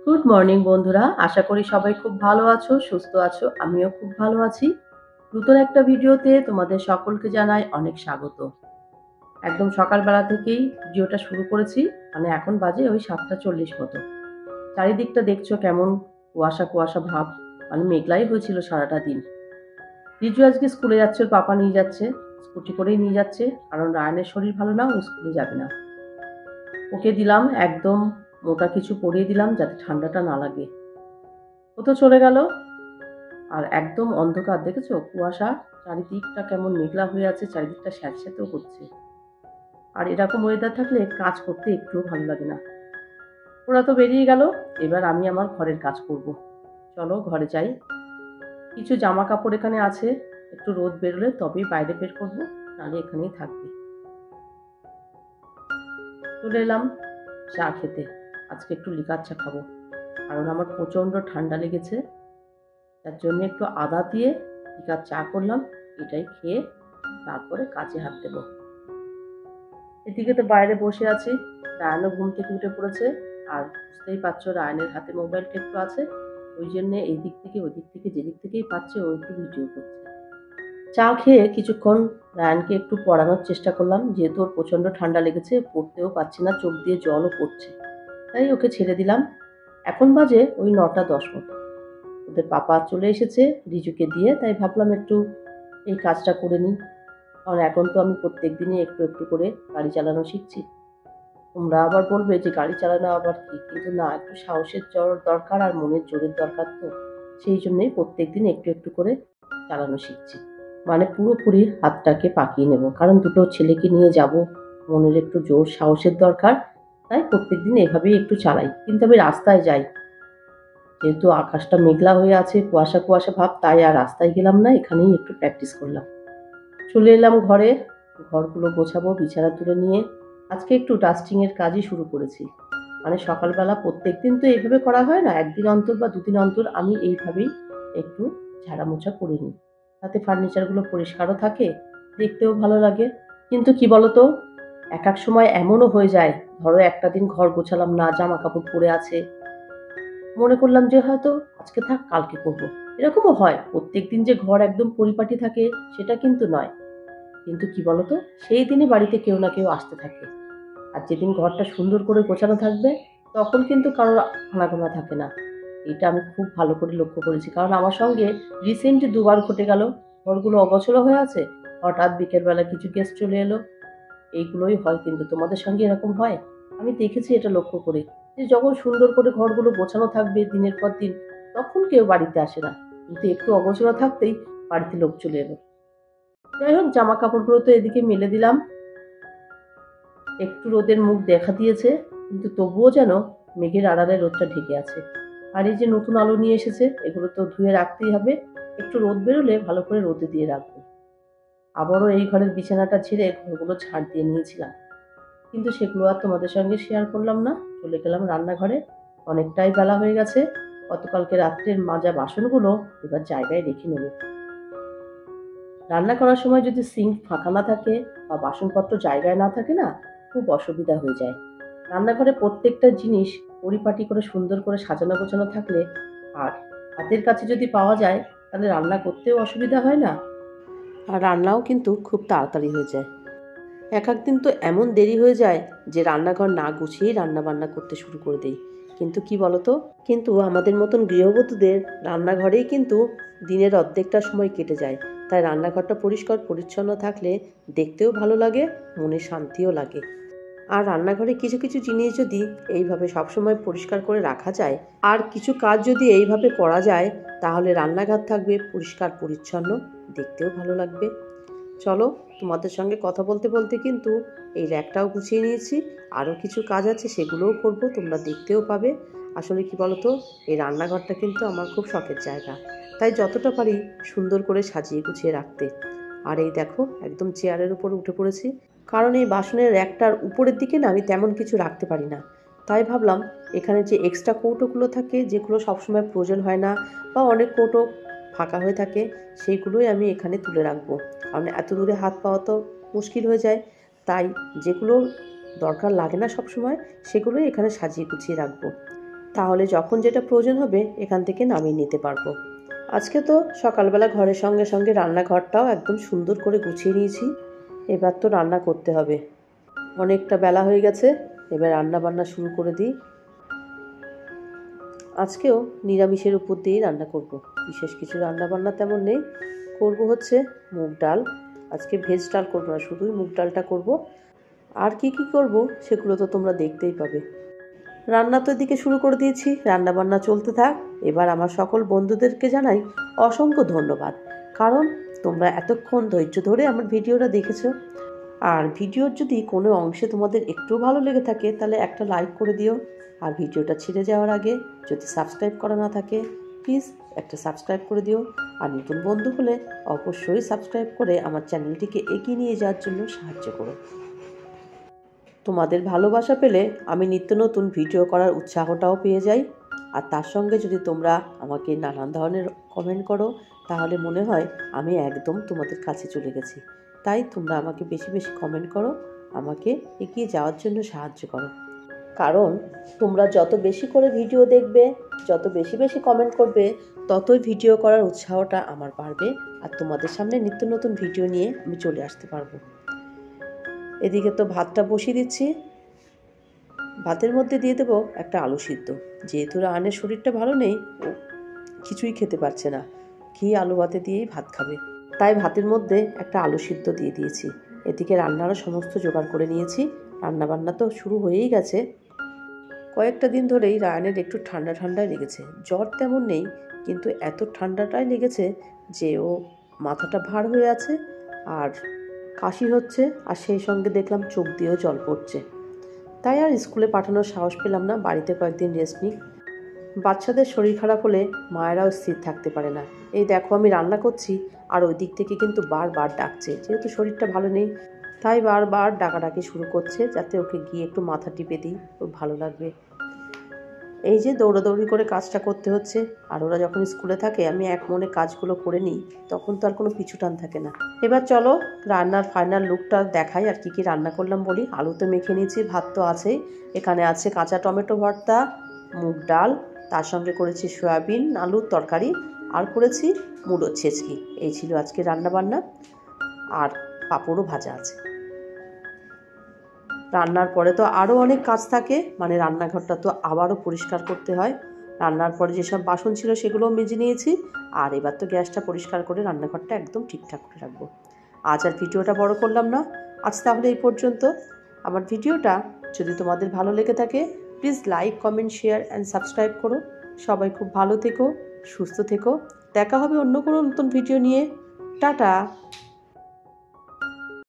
Good morning বন্ধুরা, আশা করি সবাই খুব ভালো আছো, সুস্থ আছো। আমিও খুব ভালো আছি। নতুন একটা ভিডিওতে তোমাদের সকলকে জানাই অনেক স্বাগত। একদম সকালবেলা থেকেই ভিডিওটা শুরু করেছি। মানে এখন বাজে ওই 7:40 মতো। চারিদিকটা দেখছো কেমন কুয়াশা কুয়াশা ভাব। মানে মেঘলাই হয়েছিল সারাটা দিন। রিজু আজকে স্কুলে যাচ্ছে, ওর পাপা নিয়ে যাচ্ছে, স্কুটি করেই নিয়ে যাচ্ছে, কারণ রায়ানের শরীর ভালো না, ও স্কুলে যাবে না। ওকে দিলাম একদম মোটা কিছু পরিয়ে দিলাম যাতে ঠান্ডাটা না লাগে। ও তো চলে গেল। আর একদম অন্ধকার, দেখেছো কুয়াশা, চারিদিকটা কেমন মেঘলা হয়ে আছে, চারিদিকটা স্যাঁতস্যাঁতেও করছে। আর এরকম ওয়েদার থাকলে কাজ করতে একটুও ভালো লাগে না। ওরা তো বেরিয়ে গেল, এবার আমি আমার ঘরের কাজ করব। চলো ঘরে যাই। কিছু জামা কাপড় এখানে আছে, একটু রোদ বেরোলে তবেই বাইরে বের করবো, নাহলে এখানেই থাকবে। চলে এলাম চা খেতে। আজকে একটু লিকার চা খাবো, কারণ আমার প্রচণ্ড ঠান্ডা লেগেছে। তার জন্য একটু আদা দিয়ে লিকার চা করলাম, এটাই খেয়ে তারপরে কাজে হাত দেবো। এদিকে তো বাইরে বসে আছি, রায়ানও ঘুম থেকে উঠে পড়েছে। আর বুঝতেই পারছো রায়ানের হাতে মোবাইলটা একটু আছে, ওই জন্য এই দিক থেকে ওই দিক থেকে যেদিক থেকেই পাচ্ছে ও একটু ভিডিও করছে। চা খেয়ে কিছুক্ষণ রায়ানকে একটু পড়ানোর চেষ্টা করলাম, যেহেতু ওর প্রচণ্ড ঠান্ডা লেগেছে, পড়তেও পারছে না, চোখ দিয়ে জলও পড়ছে, তাই ওকে ছেড়ে দিলাম। এখন বাজে ওই 9:10 মতো। ওদের পাপা চলে এসেছে রিজুকে দিয়ে, তাই ভাবলাম একটু এই কাজটা করে নিই। কারণ এখন তো আমি প্রত্যেক দিনই একটু একটু করে গাড়ি চালানো শিখছি। তোমরা আবার বলবে যে গাড়ি চালানো আবার কি, কিন্তু না, একটু সাহসের দরকার আর মনের জোরের দরকার। তো সেই জন্যই প্রত্যেকদিন একটু একটু করে চালানো শিখছি। মানে পুরোপুরি হাতটাকে পাকিয়ে নেব, কারণ দুটো ছেলেকে নিয়ে যাব, মনের একটু জোর সাহসের দরকার। তাই প্রত্যেকদিন এভাবেই একটু চালাই, কিন্তু আমি রাস্তায় যাই, যেহেতু আকাশটা মেঘলা হয়ে আছে, কুয়াশা কুয়াশা ভাব, তাই আর রাস্তায় গেলাম না, এখানেই একটু প্র্যাকটিস করলাম। চলে এলাম ঘরে, ঘরগুলো গোছাবো বিছানা তুলে নিয়ে। আজকে একটু ডাস্টিংয়ের কাজই শুরু করেছি। মানে সকালবেলা প্রত্যেকদিন তো এইভাবে করা হয় না, একদিন অন্তর বা দুদিন অন্তর আমি এইভাবেই একটু ঝাড়া মোছা করে নিই। তাতে ফার্নিচারগুলো পরিষ্কারও থাকে, দেখতেও ভালো লাগে। কিন্তু কি বলতো, এক এক সময় এমনও হয়ে যায়, ধরো একটা দিন ঘর গোছালাম না, জামা কাপড় পরে আছে, মনে করলাম যে হয়তো আজকে থাক কালকে করব। এরকমও হয়, প্রত্যেকদিন যে ঘর একদম পরিপাটি থাকে সেটা কিন্তু নয়। কিন্তু কি বলতো, সেই দিনই বাড়িতে কেউ না কেউ আসতে থাকে। আর যেদিন ঘরটা সুন্দর করে গোছানো থাকবে, তখন কিন্তু কারোর আনাগোনা থাকে না। এটা আমি খুব ভালো করে লক্ষ্য করেছি, কারণ আমার সঙ্গে রিসেন্টলি দুবার ঘটে গেল। ঘরগুলো অগোছালো হয়ে আছে, হঠাৎ বিকেলবেলা কিছু গেস্ট চলে এলো। এইগুলোই হয়, কিন্তু তোমাদের সঙ্গে এরকম হয়? আমি দেখেছি এটা লক্ষ্য করে, যে যখন সুন্দর করে ঘরগুলো গোছানো থাকবে দিনের পর দিন, তখন কেউ বাড়িতে আসে না। কিন্তু একটু অগোছালো থাকতেই বাড়িতে লোক চলে এলো। যাই হোক, জামা কাপড়গুলো তো এদিকে মেলে দিলাম। একটু রোদের মুখ দেখা দিয়েছে, কিন্তু তবুও যেন মেঘের আড়ালে রোদটা ঢেকে আছে। আর এই যে নতুন আলু নিয়ে এসেছে, এগুলো তো ধুয়ে রাখতেই হবে। একটু রোদ বেরোলে ভালো করে রোদে দিয়ে রাখবো। আবারও এই ঘরের বিছানাটা ঝেড়ে ঘরগুলো ঝাড় দিয়ে নিয়েছিলাম, কিন্তু সেগুলো আর তোমাদের সঙ্গে শেয়ার করলাম না। চলে গেলাম রান্নাঘরে। অনেকটাই বেলা হয়ে গেছে, গতকালকে রাত্রের মাজা বাসনগুলো এবার জায়গায় রেখে নেব। রান্না করার সময় যদি সিঙ্ক ফাঁকা না থাকে বা বাসনপত্র জায়গায় না থাকে না, খুব অসুবিধা হয়ে যায়। রান্নাঘরে প্রত্যেকটা জিনিস পরিপাটি করে সুন্দর করে সাজানো গোছানো থাকলে, আর হাতের কাছে যদি পাওয়া যায়, তাহলে রান্না করতেও অসুবিধা হয় না, আর রান্নাও কিন্তু খুব তাড়াতাড়ি হয়ে যায়। এক একদিন তো এমন দেরি হয়ে যায় যে রান্নাঘর না গুছিয়েই রান্না বান্না করতে শুরু করে দেই। কিন্তু কি বলতো, কিন্তু আমাদের মতন গৃহবধূদের রান্নাঘরেই কিন্তু দিনের অর্ধেকটা সময় কেটে যায়। তাই রান্নাঘরটা পরিষ্কার পরিচ্ছন্ন থাকলে দেখতেও ভালো লাগে, মনে শান্তিও লাগে। আর রান্নাঘরে কিছু কিছু জিনিস যদি এইভাবে সবসময় পরিষ্কার করে রাখা যায়, আর কিছু কাজ যদি এইভাবে করা যায়, তাহলে রান্নাঘর থাকবে পরিষ্কার পরিচ্ছন্ন, দেখতেও ভালো লাগবে। চলো, তোমাদের সঙ্গে কথা বলতে বলতে কিন্তু এই র্যাকটাও গুছিয়ে নিয়েছি। আরও কিছু কাজ আছে, সেগুলোও করব, তোমরা দেখতেও পাবে। আসলে কি বলতো, এই রান্নাঘরটা কিন্তু আমার খুব শখের জায়গা, তাই যতটা পারি সুন্দর করে সাজিয়ে গুছিয়ে রাখতে। আর এই দেখো, একদম চেয়ারের উপরে উঠে পড়েছি, কারণ এই বাসনের র্যাকটার উপরের দিকে না আমি তেমন কিছু রাখতে পারি না। তাই ভাবলাম এখানে যে এক্সট্রা কৌটোগুলো থাকে, যেগুলো সবসময় প্রয়োজন হয় না, বা অনেক কৌটো ফাঁকা হয়ে থাকে, সেইগুলোই আমি এখানে তুলে রাখবো। কারণ এত দূরে হাত পাওয়া তো মুশকিল হয়ে যায়। তাই যেগুলো দরকার লাগে না সবসময়, সেগুলোই এখানে সাজিয়ে গুছিয়ে রাখবো। তাহলে যখন যেটা প্রয়োজন হবে এখান থেকে নামিয়ে নিতে পারবো। আজকে তো সকালবেলা ঘরের সঙ্গে সঙ্গে রান্নাঘরটাও একদম সুন্দর করে গুছিয়ে নিয়েছি। এবার তো রান্না করতে হবে, অনেকটা বেলা হয়ে গেছে। এবার রান্না বান্না শুরু করে দিই। আজকেও নিরামিষের উপর দিয়েই রান্না করব। বিশেষ কিছু রান্না বান্না তেমন নেই। করব হচ্ছে মুগ ডাল। আজকে ভেজ ডাল করবো না, শুধুই মুগ ডালটা করব। আর কি কি করব সেগুলো তো তোমরা দেখতেই পাবে। রান্না তো এদিকে শুরু করে দিয়েছি, রান্না বান্না চলতে থাক। এবার আমার সকল বন্ধুদেরকে জানাই অসংখ্য ধন্যবাদ, কারণ তোমরা এতক্ষণ ধৈর্য ধরে আমার ভিডিওটা দেখেছো। আর ভিডিওর যদি কোনো অংশে তোমাদের একটু ভালো লেগে থাকে তাহলে একটা লাইক করে দিও। আর ভিডিওটা ছেড়ে যাওয়ার আগে যদি সাবস্ক্রাইব করা না থাকে প্লিজ একটা সাবস্ক্রাইব করে দিও। আর নতুন বন্ধু হলে অবশ্যই সাবস্ক্রাইব করে আমার চ্যানেলটিকে এগিয়ে নিয়ে যাওয়ার জন্য সাহায্য করো। তোমাদের ভালোবাসা পেলে আমি নিত্য নতুন ভিডিও করার উৎসাহটাও পেয়ে যাই। আর তার সঙ্গে যদি তোমরা আমাকে নানান ধরনের কমেন্ট করো তাহলে মনে হয় আমি একদম তোমাদের কাছে চলে গেছি। তাই তোমরা আমাকে বেশি বেশি কমেন্ট করো, আমাকে এগিয়ে যাওয়ার জন্য সাহায্য করো। কারণ তোমরা যত বেশি করে ভিডিও দেখবে, যত বেশি বেশি কমেন্ট করবে, ততই ভিডিও করার উৎসাহটা আমার বাড়বে। আর তোমাদের সামনে নিত্য নতুন ভিডিও নিয়ে আমি চলে আসতে পারবো। এদিকে তো ভাতটা বসিয়ে দিচ্ছি। ভাতের মধ্যে দিয়ে দেবো একটা আলু সিদ্ধ। যেহেতু রাহানের শরীরটা ভালো নেই, ও কিছুই খেতে পারছে না, ঘি আলু ভাতে দিয়েই ভাত খাবে। তাই ভাতের মধ্যে একটা আলু সিদ্ধ দিয়ে দিয়েছি। এদিকে রান্নারও সমস্ত জোগাড় করে নিয়েছি। রান্নাবান্না তো শুরু হয়েই গেছে। কয়েকটা দিন ধরেই রায়ানের একটু ঠান্ডা ঠান্ডায় লেগেছে। জ্বর তেমন নেই, কিন্তু এত ঠান্ডাটাই লেগেছে যে ও মাথাটা ভার হয়ে আছে আর কাশি হচ্ছে। আর সেই সঙ্গে দেখলাম চোখ দিয়েও জল পড়ছে। তাই আর স্কুলে পাঠানোর সাহস পেলাম না, বাড়িতে কয়েকদিন রেস্ট নিই। বাচ্চাদের শরীর খারাপ হলে মায়েরাও স্থির থাকতে পারে না। এই দেখো আমি রান্না করছি আর ওই দিক থেকে কিন্তু বারবার ডাকছে, যেহেতু শরীরটা ভালো নেই তাই বারবার ডাকাডাকি শুরু করছে, যাতে ওকে গিয়ে একটু মাথা টিপে দিই, ওর ভালো লাগবে। এই যে দৌড়াদৌড়ি করে কাজটা করতে হচ্ছে। আর ওরা যখন স্কুলে থাকে আমি এক মনে কাজগুলো করে নিই, তখন তো আর কোনো পিছু টান থাকে না। এবার চলো রান্নার ফাইনাল লুকটা দেখাই আর কি কি রান্না করলাম বলি। আলু তো মেখে নিয়েছি, ভাত তো আছেই। এখানে আছে কাঁচা টমেটো ভর্তা, মুগ ডাল, তার সঙ্গে করেছি সয়াবিন আলুর তরকারি, আর করেছি মুলোর ছেঁচকি। এই ছিল আজকে রান্না বান্না। আর পাঁপড়ও ভাজা আছে। রান্নার পরে তো আরও অনেক কাজ থাকে, মানে রান্নাঘরটা তো আবারও পরিষ্কার করতে হয়। রান্নার পরে যেসব বাসন ছিল সেগুলোও মেজে নিয়েছি। আর এবার তো গ্যাসটা পরিষ্কার করে রান্নাঘরটা একদম ঠিকঠাক করে রাখবো। আজ আর ভিডিওটা বড় করলাম না, আজ তাহলে এই পর্যন্ত। আমার ভিডিওটা যদি তোমাদের ভালো লেগে থাকে please like, comment, share and subscribe করো। সবাই খুব ভালো থেকো, সুস্থ থেকো। দেখা হবে অন্য কোনো নতুন ভিডিও নিয়ে। টাটা।